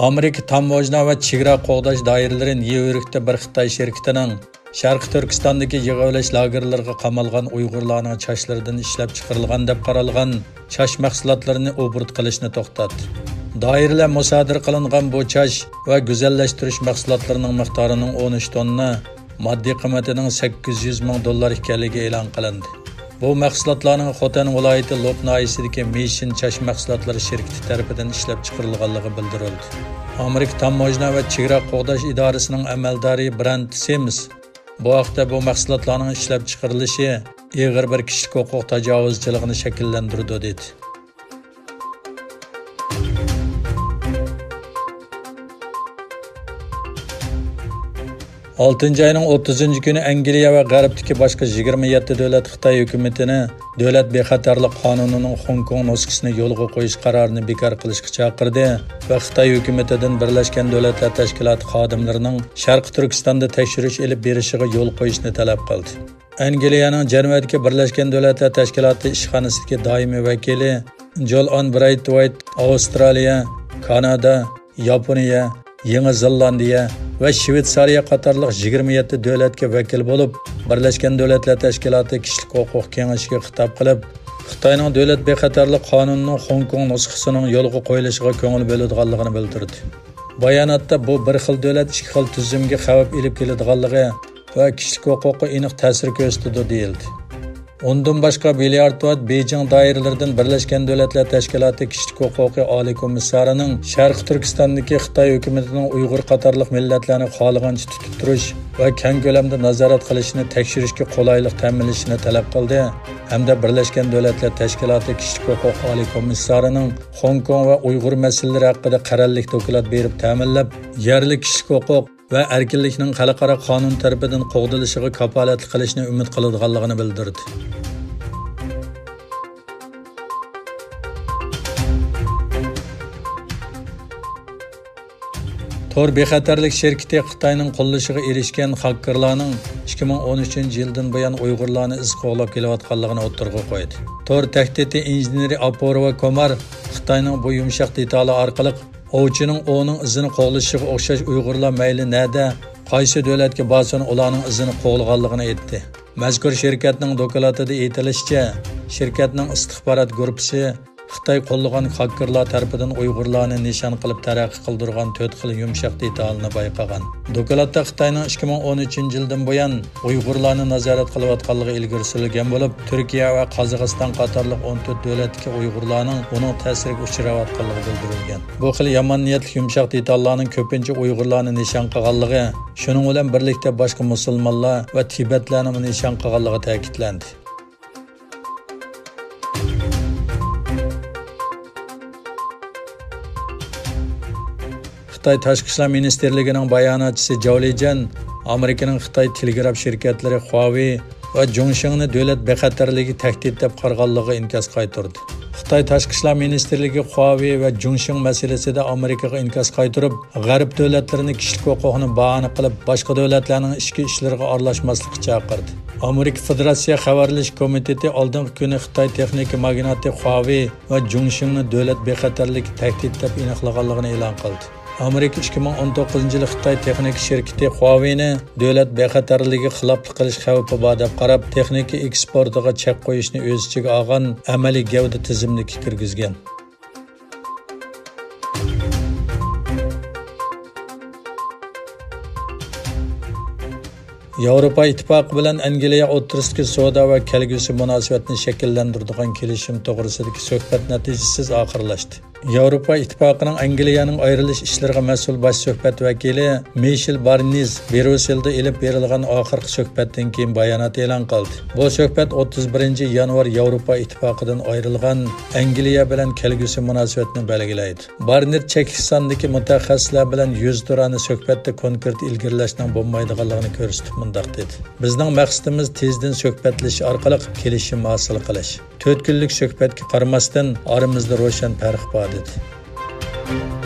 Amerika Tamojna va chegara qo'g'dash doiralari Nyu-Yorkda bir Xitoy shirkatining Sharqi Turkistondagi yig'ilish lagerlariga qamalgan Uyg'urlarning chashlaridan ishlab chiqarilgan deb qaralgan chash mahsulotlarini obort qilishni to'xtatdi. Doiralar musodir qilingan bu chash va go'zallashtirish mahsulotlarining miqdorining 13 tonna, moddiy qiymatining $800,000 ekanligi e'lon qilindi. Bu mahsulotlarning Xotan viloyati Lop noyasidagi Mission chash mahsulotlari shirkati tomonidan ishlab chiqarilganligi bildirildi. Amerika Tamojna va chegara qo'g'dash idorasining amaldori Brant Sims bu haqda bu mahsulotlarning ishlab chiqarilishi ig'ir bir kishilik huquq tajovuzchiligini shakllantirdi dedi. 6-ayning 30-kuni Angliya va G'arbdagi boshqa 27 davlat Xitoy hukumatini davlat bexatarlik qonunining Hong Kong nusxasini yo'lga qo'yish qarorini bekor qilishga chaqirdi va Xitoy hukumatidan Birlashgan Davlatlar Tashkiloti xodimlarining Sharqi Turkistonda tekshirish olib berishiga yo'l qo'yishni talab qildi. Angliyaning Janvadagi Birlashgan Davlatlar Tashkiloti ishxonasidagi doimiy vakili Joel Albright, Avstraliya, Kanada, Yaponiya, Yangi Zelandiya va Shvetsariya qatorliq 27 davlatga vakil bo'lib, Birlashgan Davlatlar Tashkiloti kishilik huquq kengashiga xitob qilib, Xitoyning davlat bexatarlik qonunining Hong Kong nusxasining yo'lga qo'yilishiga ko'ngil bo'ladiganligini bildirdi. Bayonotda bu bir xil davlat ikki xil tuzumga xavf olib keladiganligi va kishilik huquqqa aniq ta'sir ko'rsatadi deyildi. Ondan başqa Bilyardvat Beijing doiralaridan Birlashgan Davlatlar Tashkiloti kishilik huquqi oliy komissarining Sharqi Turkistondagi Xitoy hukumatining Uyg'ur qatorliq millatlarni xohlagancha tutib turish va keng ko'lamda nazorat qilishini tekshirishga qulaylik ta'minlashini talab qildi hamda Birlashgan Davlatlar Tashkiloti kishilik huquq oliy komissarining Hong Kong va Uyg'ur masalalari haqida qarorlik dokument berib ta'minlab, yerli kishilik huquq va erkinlikning xalqaro qonun tarafidan qo'g'dilishiga kafolat qilishni umid qiladiganligini bildirdi. Tor bexatarlik şirketi Xitoyning qo'llashiga erishgan xakerlarning 2013-yildan buyon Uyg'urlarni iz qo'llab kelayotganligini o'tirg'a qo'ydi. Tor tahdidi injeneri Aporova Komar Xitoyning bu yumshoq detali orqali ovchining o'ning izini qo'llashiga o'xshash Uyg'urlar mayli nada qaysi davlatga borsin ularning izini qo'llaganligini aytdi. Mazkur shirkatning dokumentida aytilishicha, shirkatning istixborot guruhi Xitoy qo'llagan xakerlar tarafidan Uyg'urlarni nishon qilib taraqqiy qildirgan 4 xil yumshoq detalni bayqagan. Dokumentda Xitoyning 2013-yildan buyon Uyg'urlarni nazorat qilayotganligi ilgari surilgan bo'lib, Turkiya va Qozog'iston qatorliq 14 davlatga Uyg'urlarning uning ta'siriga uchrayotganligi bildirilgan. Bu xil yomon niyatli yumshoq detallarning ko'pincha Uyg'urlarni nishon qilganligi, shuning bilan birlikda boshqa musulmonlar va Tibetlarni nishon qilganligi ta'kidlandi. Xitoy Tashqi ishlar ministerligining bayonotchisi Zhao Lijian Amerikaning Xitoy telegraf shirkatlari Huawei va Zhongshengni davlat bexatarligi tahdid deb qarag'anligiga inkos qaytardi. Xitoy Tashqi ishlar ministerligi Huawei va Zhongsheng masalasida Amerikaga inkos qaytarib, G'arb davlatlarini kishilik huquqini bahona qilib, boshqa davlatlarning ichki ishlariga aralashmaslikka chaqirdi. Amerika Federatsiya xabarlash komiteti oldingi kuni Xitoy texnika magnati Huawei va Zhongshengni davlat bexatarligi tahdid deb aniqlaganligini e'lon qildi. Amerika 2019-yil Xitoy texnik shirkati Huawei'ni davlat bexatarligiga xiloflik qilish xavfi bor deb qarab, texnika eksportiga chek qo'yishni o'z ichiga olgan amaliy gavda tizimligiga kirgizgan. Yevropa ittifoqi bilan Angliya o'rtasidagi savdo va kelgusi munosabatni shakllantiradigan kelishim to'g'risidagi suhbat natijasiz oxirlashdi. Yevropa ittifoqining Angliyaning ayrilish ishlariga mas'ul bosh suhbat vakili Michel Barnier Brusselda elib berilgan oxirgi suhbatdan keyin bayonot e'lon qildi. Bu suhbat 31-yanvar Yevropa ittifoqidan ayrilgan Angliya bilan kelgusi munosabatni belgilaydi. Barnier Chekistondagi mutaxassislar bilan 100 turani suhbatda konkret ilgirlashning bo'lmaydiganligini ko'rsatib mundaq dedi. Bizning maqsadimiz tezdan suhbatlash orqali kelishim hosil qilish. 4 kunlik suhbatga qaramasdan oramizda ro'shan farq bor dedi.